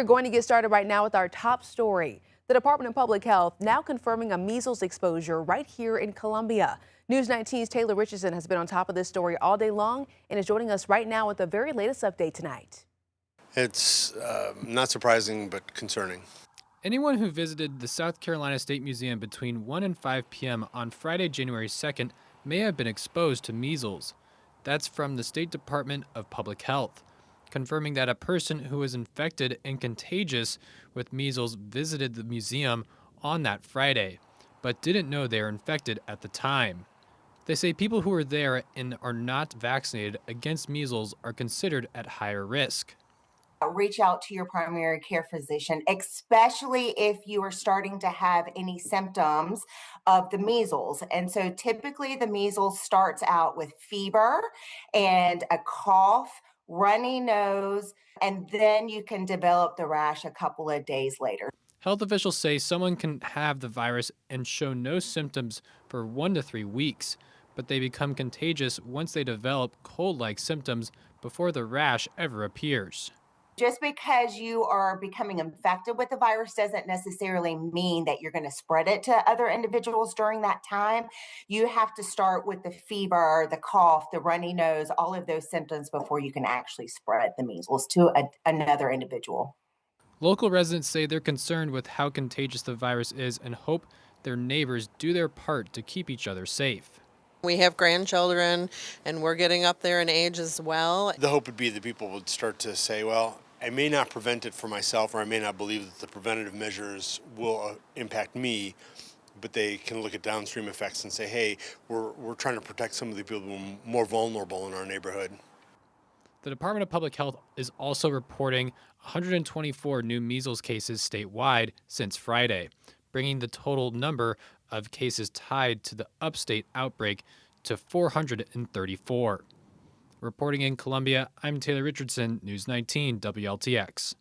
We're going to get started right now with our top story. The Department of Public Health now confirming a measles exposure right here in Columbia. News 19's Taylor Richardson has been on top of this story all day long and is joining us right now with the very latest update tonight. It's not surprising, but concerning. Anyone who visited the South Carolina State Museum between 1 and 5 p.m. on Friday, January 2nd, may have been exposed to measles. That's from the State Department of Public Health, confirming that a person who was infected and contagious with measles visited the museum on that Friday, but didn't know they were infected at the time. They say people who are there and are not vaccinated against measles are considered at higher risk. Reach out to your primary care physician, especially if you are starting to have any symptoms of the measles. And so typically the measles starts out with fever and a cough, runny nose, and then you can develop the rash a couple of days later. Health officials say someone can have the virus and show no symptoms for 1 to 3 weeks, but they become contagious once they develop cold-like symptoms before the rash ever appears. Just because you are becoming infected with the virus doesn't necessarily mean that you're going to spread it to other individuals during that time. You have to start with the fever, the cough, the runny nose, all of those symptoms before you can actually spread the measles to another individual. Local residents say they're concerned with how contagious the virus is and hope their neighbors do their part to keep each other safe. We have grandchildren, and we're getting up there in age as well. The hope would be that people would start to say, well, I may not prevent it for myself, or I may not believe that the preventative measures will impact me, but they can look at downstream effects and say, hey, we're trying to protect some of the people who are more vulnerable in our neighborhood. The Department of Public Health is also reporting 124 new measles cases statewide since Friday, bringing the total number of cases tied to the upstate outbreak to 434. Reporting in Columbia, I'm Taylor Richardson, News 19 WLTX.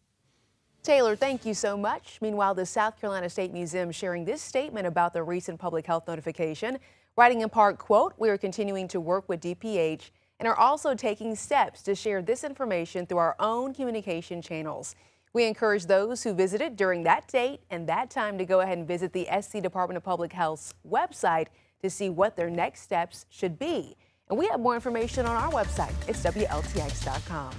Taylor, thank you so much. Meanwhile, the South Carolina State Museum sharing this statement about the recent public health notification, writing in part, quote, "We are continuing to work with DPH and are also taking steps to share this information through our own communication channels. We encourage those who visited during that date and that time to go ahead and visit the SC Department of Public Health's website to see what their next steps should be." And we have more information on our website. It's WLTX.com.